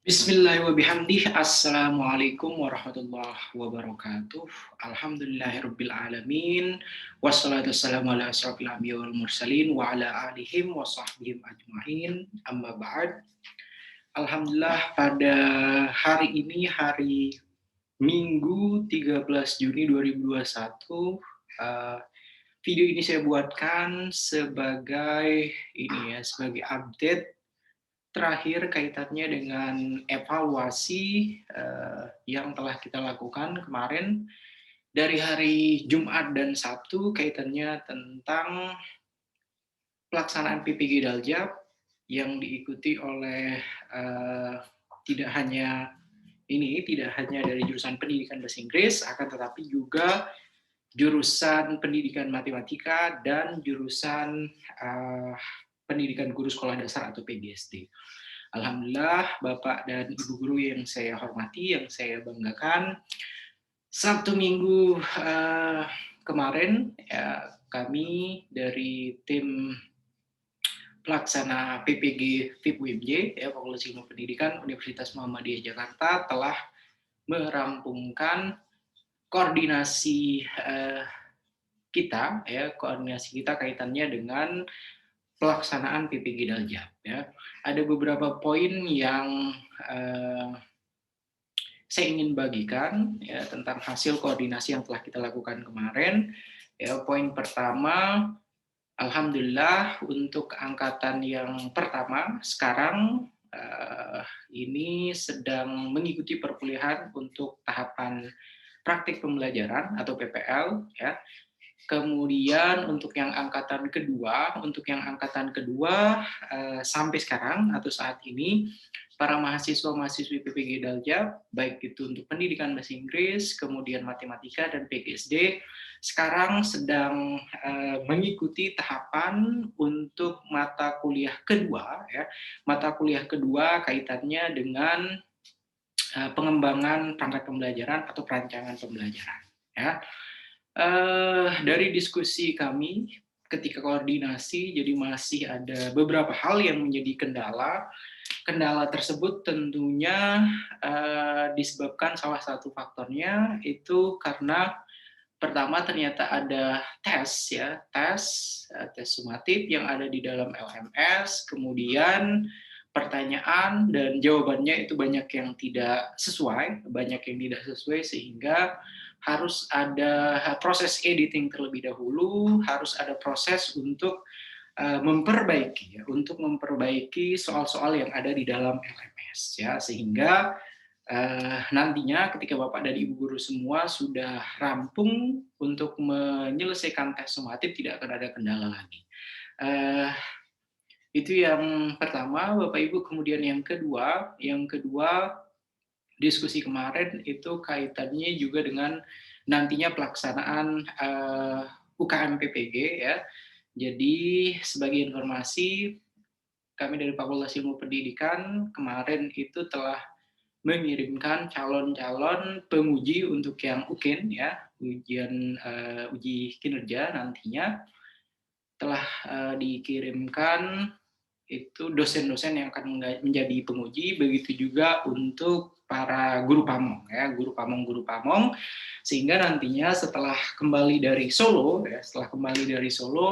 Bismillahirrahmanirrahim. Assalamualaikum warahmatullahi wabarakatuh. Alhamdulillahirabbil alamin. Wassalatu wassalamu ala asyrofil anbiya wal mursalin wa ala alihim wa sahbihim ajmain. Amma ba'd. Alhamdulillah pada hari ini hari Minggu 13 Juni 2021 video ini saya buatkan sebagai update terakhir kaitannya dengan evaluasi yang telah kita lakukan kemarin dari hari Jumat dan Sabtu kaitannya tentang pelaksanaan PPG Daljab yang diikuti oleh tidak hanya dari jurusan pendidikan bahasa Inggris, akan tetapi juga jurusan pendidikan matematika dan jurusan pendidikan guru sekolah dasar atau PGSD. Alhamdulillah, Bapak dan Ibu guru yang saya hormati, yang saya banggakan, Sabtu Minggu kemarin ya, kami dari tim pelaksana PPG FIP UMJ, ya, Fakultas Ilmu Pendidikan Universitas Muhammadiyah Jakarta telah merampungkan koordinasi kita kaitannya dengan pelaksanaan PPG Daljab. Ya. Ada beberapa poin yang saya ingin bagikan ya, tentang hasil koordinasi yang telah kita lakukan kemarin. Ya, poin pertama, alhamdulillah untuk angkatan yang pertama sekarang ini sedang mengikuti perkuliahan untuk tahapan praktik pembelajaran atau PPL. Ya. Kemudian untuk yang angkatan kedua sampai sekarang atau saat ini para mahasiswa-mahasiswi PPG Daljab, baik itu untuk pendidikan bahasa Inggris, kemudian matematika dan PGSD, sekarang sedang mengikuti tahapan untuk mata kuliah kedua. Ya. Mata kuliah kedua kaitannya dengan pengembangan perangkat pembelajaran atau perancangan pembelajaran. Ya. Dari diskusi kami ketika koordinasi, jadi masih ada beberapa hal yang menjadi kendala. Kendala tersebut tentunya disebabkan salah satu faktornya itu karena pertama ternyata ada tes sumatif yang ada di dalam LMS, kemudian pertanyaan dan jawabannya itu banyak yang tidak sesuai sehingga harus ada proses editing terlebih dahulu, harus ada proses untuk memperbaiki soal-soal yang ada di dalam LMS, ya, sehingga nantinya ketika Bapak dan Ibu guru semua sudah rampung untuk menyelesaikan tes sumatif tidak akan ada kendala lagi. Itu yang pertama, Bapak Ibu. Kemudian yang kedua diskusi kemarin itu kaitannya juga dengan nantinya pelaksanaan UKM PPG, ya. Jadi sebagai informasi, kami dari Fakultas Ilmu Pendidikan kemarin itu telah mengirimkan calon-calon penguji untuk yang UKIN, ya, uji kinerja nantinya telah dikirimkan itu dosen-dosen yang akan menjadi penguji, begitu juga untuk para guru pamong, ya, guru pamong, sehingga nantinya setelah kembali dari Solo,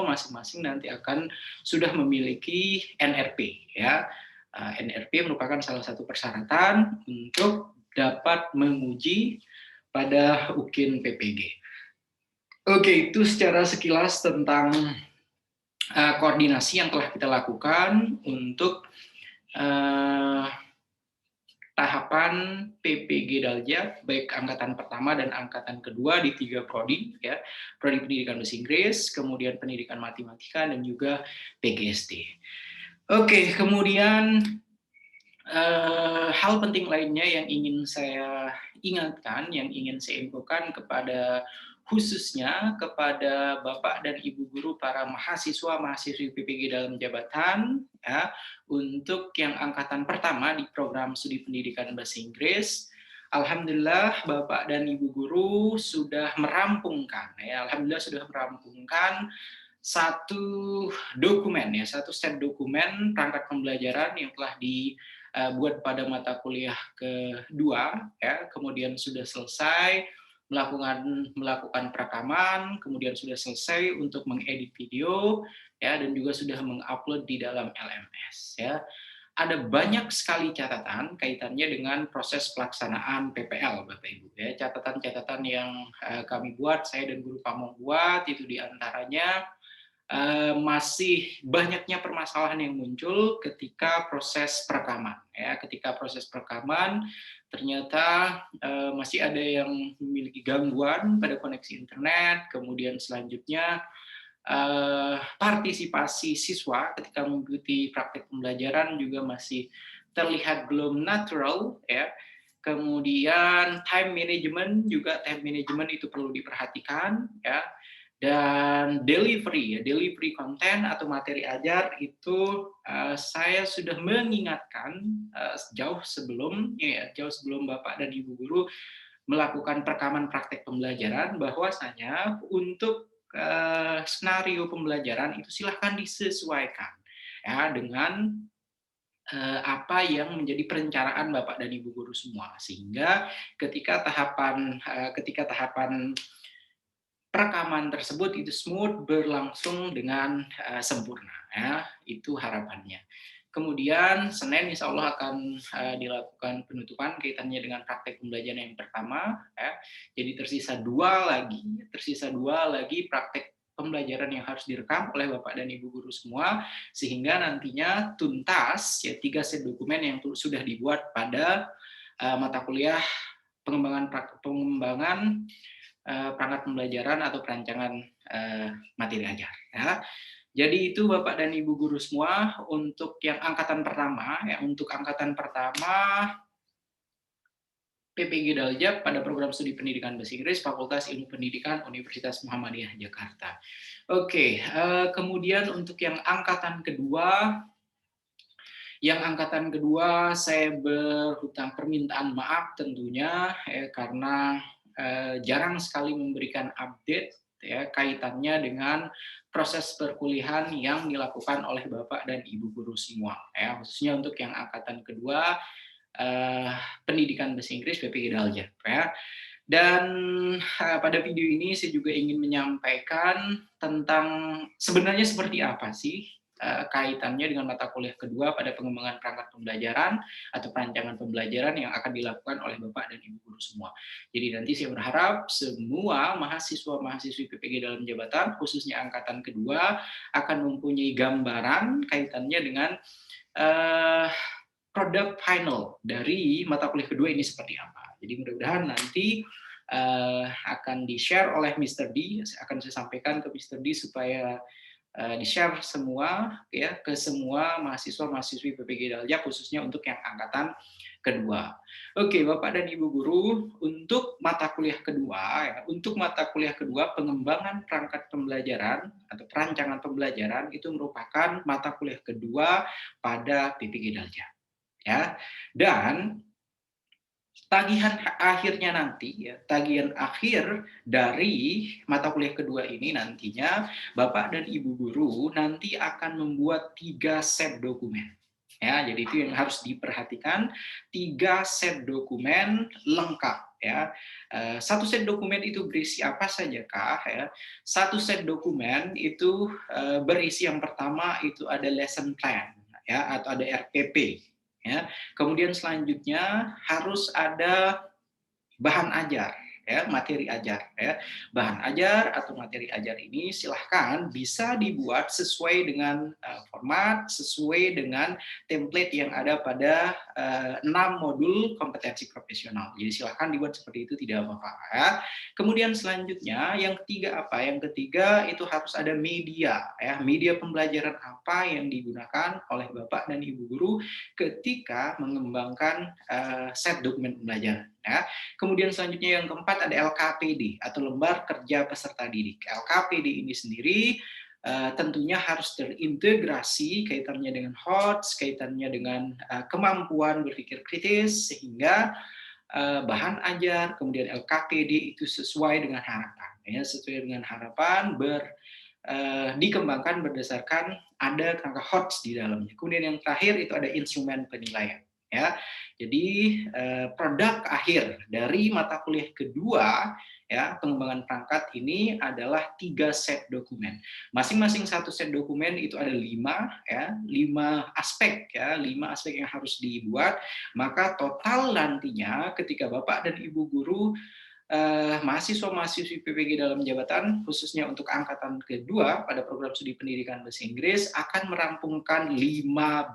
masing-masing nanti akan sudah memiliki NRP, ya. NRP merupakan salah satu persyaratan untuk dapat menguji pada UKIN PPG. Oke, itu secara sekilas tentang koordinasi yang telah kita lakukan untuk tahapan PPG Daljab, baik angkatan pertama dan angkatan kedua di 3 prodi, ya, prodi pendidikan bahasa Inggris, kemudian pendidikan matematika dan juga PGSD. Oke, kemudian hal penting lainnya yang ingin saya ingatkan, yang ingin saya infokan khususnya kepada Bapak dan Ibu guru para mahasiswi PPG dalam jabatan, ya, untuk yang angkatan pertama di program studi pendidikan bahasa Inggris. Alhamdulillah Bapak dan Ibu guru sudah merampungkan satu set dokumen perangkat pembelajaran yang telah buat pada mata kuliah kedua, ya, kemudian sudah selesai melakukan perekaman, kemudian sudah selesai untuk mengedit video, ya, dan juga sudah mengupload di dalam LMS, ya. Ada banyak sekali catatan kaitannya dengan proses pelaksanaan PPL, Bapak Ibu, ya. Catatan-catatan yang kami buat, saya dan guru Pamong buat, itu diantaranya masih banyaknya permasalahan yang muncul ketika proses perekaman, ya. Ketika proses perekaman ternyata masih ada yang memiliki gangguan pada koneksi internet, kemudian selanjutnya partisipasi siswa ketika mengikuti praktek pembelajaran juga masih terlihat belum natural, ya. Kemudian time management itu perlu diperhatikan, ya. Dan delivery konten atau materi ajar itu saya sudah mengingatkan jauh sebelum Bapak dan Ibu guru melakukan perekaman praktek pembelajaran, bahwasanya untuk skenario pembelajaran itu silahkan disesuaikan, ya, dengan apa yang menjadi perencanaan Bapak dan Ibu guru semua, sehingga ketika tahapan perekaman tersebut itu smooth, berlangsung dengan sempurna, ya, itu harapannya. Kemudian Senin insya Allah akan dilakukan penutupan kaitannya dengan praktek pembelajaran yang pertama, ya. Jadi tersisa dua lagi praktek pembelajaran yang harus direkam oleh Bapak dan Ibu guru semua, sehingga nantinya tuntas, ya, 3 set dokumen yang sudah dibuat pada mata kuliah pengembangan perangkat pembelajaran atau perancangan materi ajar, ya. Jadi itu Bapak dan Ibu guru semua untuk yang angkatan pertama, ya. Untuk angkatan pertama PPG Daljak pada program studi pendidikan bahasa Inggris Fakultas Ilmu Pendidikan Universitas Muhammadiyah Jakarta. Oke, kemudian untuk yang angkatan kedua saya berhutang permintaan maaf tentunya, ya, karena jarang sekali memberikan update, ya, kaitannya dengan proses perkuliahan yang dilakukan oleh Bapak dan Ibu guru semua, ya, khususnya untuk yang angkatan kedua pendidikan bahasa Inggris PPG Daljak, ya. Dan pada video ini saya juga ingin menyampaikan tentang sebenarnya seperti apa sih kaitannya dengan mata kuliah kedua pada pengembangan perangkat pembelajaran atau perancangan pembelajaran yang akan dilakukan oleh Bapak dan Ibu guru semua. Jadi nanti saya berharap semua mahasiswa-mahasiswi PPG dalam jabatan, khususnya angkatan kedua, akan mempunyai gambaran kaitannya dengan produk final dari mata kuliah kedua ini seperti apa. Jadi mudah-mudahan nanti akan di-share oleh Mr. D, akan saya sampaikan ke Mr. D supaya di-share semua, ya, ke semua mahasiswa-mahasiswi PPG Daljak, khususnya untuk yang angkatan kedua. Oke, Bapak dan Ibu guru, untuk mata kuliah kedua, pengembangan perangkat pembelajaran atau perancangan pembelajaran itu merupakan mata kuliah kedua pada PPG Daljak, ya. Dan tagihan akhir dari mata kuliah kedua ini nantinya Bapak dan Ibu guru nanti akan membuat 3 set dokumen, ya. Jadi itu yang harus diperhatikan, 3 set dokumen lengkap, ya. 1 set dokumen itu berisi apa saja kah, ya? 1 set dokumen itu berisi yang pertama itu ada lesson plan, ya, atau ada RPP, ya. Kemudian selanjutnya harus ada bahan ajar, ya, materi ajar, ya. Bahan ajar atau materi ajar ini silahkan bisa dibuat sesuai dengan format, sesuai dengan template yang ada pada 6 modul kompetensi profesional. Jadi silahkan dibuat seperti itu, tidak apa-apa, ya. Kemudian selanjutnya yang ketiga apa? Yang ketiga itu harus ada media, ya. Media pembelajaran apa yang digunakan oleh Bapak dan Ibu guru ketika mengembangkan set dokumen pembelajaran, ya. Kemudian selanjutnya yang keempat ada LKPD atau lembar kerja peserta didik. LKPD ini sendiri tentunya harus terintegrasi kaitannya dengan HOTS, kaitannya dengan kemampuan berpikir kritis, sehingga bahan ajar kemudian LKPD itu sesuai dengan harapan, ya, sesuai dengan harapan dikembangkan berdasarkan ada kerangka HOTS di dalamnya. Kemudian yang terakhir itu ada instrumen penilaian. ya. Jadi produk akhir dari mata kuliah kedua ya pengembangan perangkat ini adalah 3 set dokumen. Masing-masing satu set dokumen itu ada 5 ya, 5 aspek ya, 5 aspek yang harus dibuat. Maka total nantinya ketika Bapak dan Ibu guru mahasiswa-mahasiswi PPG dalam jabatan, khususnya untuk angkatan kedua pada program studi pendidikan bahasa Inggris, akan merampungkan 15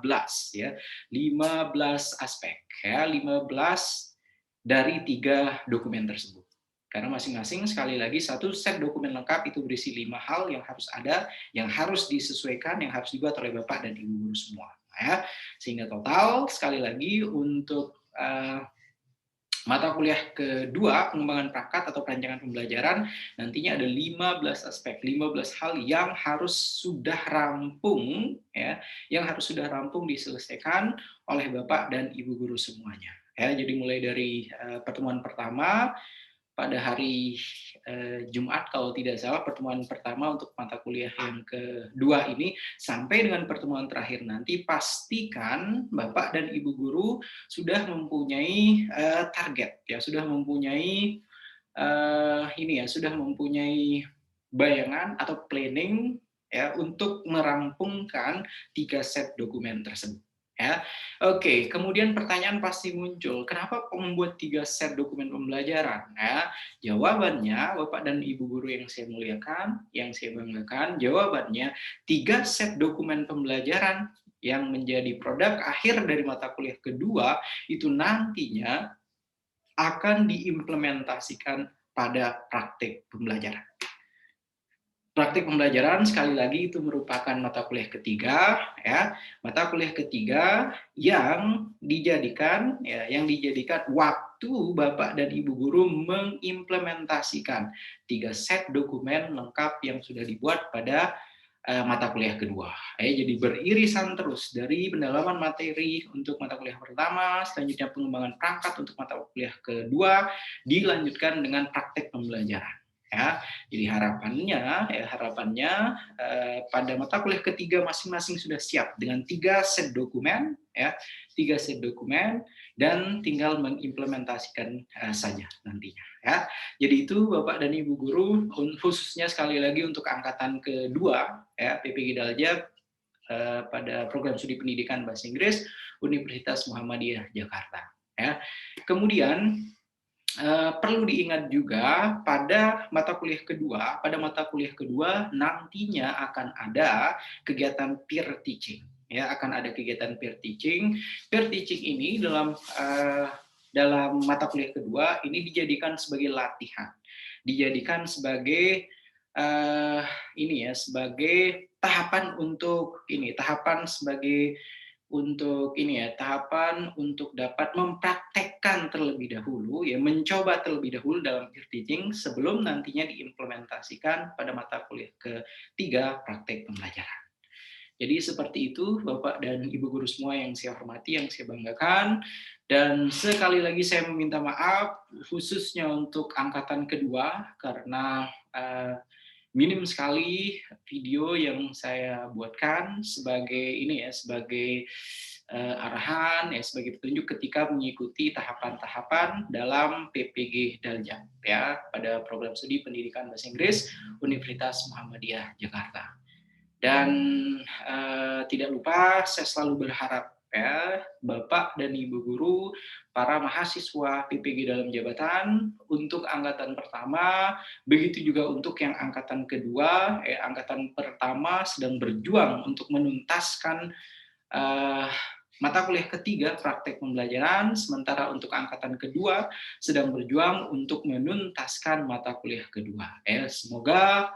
ya, 15 aspek ya, 15 dari 3 dokumen tersebut. Karena masing-masing sekali lagi satu set dokumen lengkap itu berisi 5 hal yang harus ada, yang harus disesuaikan, yang harus dibuat oleh Bapak dan Ibu guru semua. Ya. Sehingga total sekali lagi untuk mata kuliah kedua, pengembangan perangkat atau perancangan pembelajaran, nantinya ada 15 aspek, 15 hal yang harus sudah rampung, ya, yang harus sudah rampung diselesaikan oleh Bapak dan Ibu guru semuanya. Ya, jadi mulai dari pertemuan pertama, pada hari Jumat kalau tidak salah pertemuan pertama untuk mata kuliah yang kedua ini sampai dengan pertemuan terakhir nanti pastikan Bapak dan Ibu guru sudah mempunyai target ya, sudah mempunyai sudah mempunyai bayangan atau planning ya untuk merampungkan 3 set dokumen tersebut. Ya. Oke, kemudian pertanyaan pasti muncul, kenapa membuat 3 set dokumen pembelajaran? Ya, jawabannya, Bapak dan Ibu guru yang saya muliakan, yang saya banggakan, jawabannya 3 set dokumen pembelajaran yang menjadi produk akhir dari mata kuliah kedua itu nantinya akan diimplementasikan pada praktik pembelajaran. Praktik pembelajaran sekali lagi itu merupakan mata kuliah ketiga ya, mata kuliah ketiga yang dijadikan waktu Bapak dan Ibu guru mengimplementasikan 3 set dokumen lengkap yang sudah dibuat pada mata kuliah kedua. Jadi beririsan terus dari pendalaman materi untuk mata kuliah pertama, selanjutnya pengembangan perangkat untuk mata kuliah kedua, dilanjutkan dengan praktek pembelajaran. Ya, jadi harapannya pada mata kuliah ketiga masing-masing sudah siap dengan 3 set dokumen, ya, 3 set dokumen dan tinggal mengimplementasikan saja nantinya. Ya, jadi itu Bapak dan Ibu guru khususnya sekali lagi untuk angkatan kedua, ya, PPG Daljab pada program studi pendidikan bahasa Inggris Universitas Muhammadiyah Jakarta. Ya, kemudian perlu diingat juga pada mata kuliah kedua nantinya akan ada kegiatan peer teaching ya, akan ada kegiatan peer teaching. Peer teaching ini dalam mata kuliah kedua ini dijadikan sebagai latihan, dijadikan sebagai sebagai tahapan untuk dapat mempraktekkan terlebih dahulu ya, mencoba terlebih dahulu dalam peer teaching sebelum nantinya diimplementasikan pada mata kuliah ketiga praktek pembelajaran. Jadi seperti itu Bapak dan Ibu guru semua yang saya hormati, yang saya banggakan, dan sekali lagi saya meminta maaf khususnya untuk angkatan kedua karena minim sekali video yang saya buatkan sebagai arahan ya, sebagai petunjuk ketika mengikuti tahapan-tahapan dalam PPG Daljab ya pada program studi pendidikan bahasa Inggris Universitas Muhammadiyah Jakarta. Dan tidak lupa saya selalu berharap ya Bapak dan Ibu guru, para mahasiswa PPG dalam jabatan untuk angkatan pertama, begitu juga untuk yang angkatan kedua, angkatan pertama sedang berjuang untuk menuntaskan mata kuliah ketiga praktek pembelajaran, sementara untuk angkatan kedua sedang berjuang untuk menuntaskan mata kuliah kedua. Semoga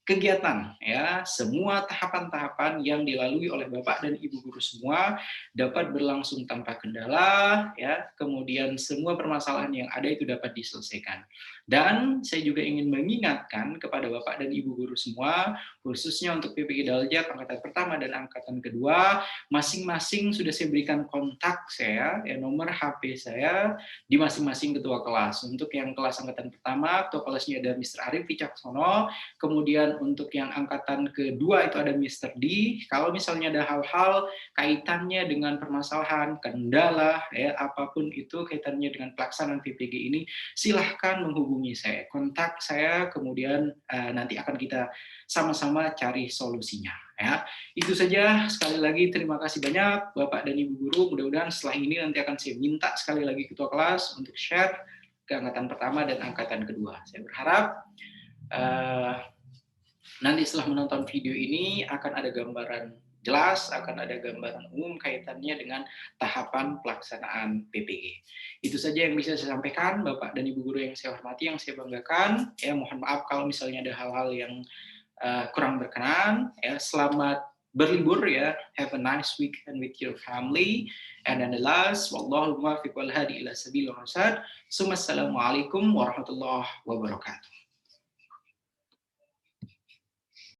kegiatan ya, semua tahapan-tahapan yang dilalui oleh Bapak dan Ibu guru semua dapat berlangsung tanpa kendala ya, kemudian semua permasalahan yang ada itu dapat diselesaikan. Dan saya juga ingin mengingatkan kepada Bapak dan Ibu guru semua, khususnya untuk PPG Daljab angkatan pertama dan angkatan kedua, masing-masing sudah saya berikan kontak saya, ya, nomor HP saya di masing-masing ketua kelas. Untuk yang kelas angkatan pertama, ketua kelasnya ada Mr. Arif Wicaksono, kemudian Dan untuk yang angkatan kedua itu ada Mr. D. Kalau misalnya ada hal-hal kaitannya dengan permasalahan, kendala, ya, apapun itu kaitannya dengan pelaksanaan PPG ini, silahkan menghubungi saya. Kontak saya, kemudian nanti akan kita sama-sama cari solusinya. Ya, itu saja. Sekali lagi terima kasih banyak Bapak dan Ibu Guru. Mudah-mudahan setelah ini nanti akan saya minta sekali lagi Ketua kelas untuk share ke angkatan pertama dan angkatan kedua. Saya berharap nanti setelah menonton video ini akan ada gambaran jelas, akan ada gambaran umum kaitannya dengan tahapan pelaksanaan PPG. Itu saja yang bisa saya sampaikan, Bapak dan Ibu Guru yang saya hormati, yang saya banggakan. Ya, mohon maaf kalau misalnya ada hal-hal yang kurang berkenan. Ya, selamat berlibur ya. Have a nice weekend with your family. And then the last, wallahu muwaffiq wal hadi ila sabilir rasyad. Assalamualaikum warahmatullahi wabarakatuh.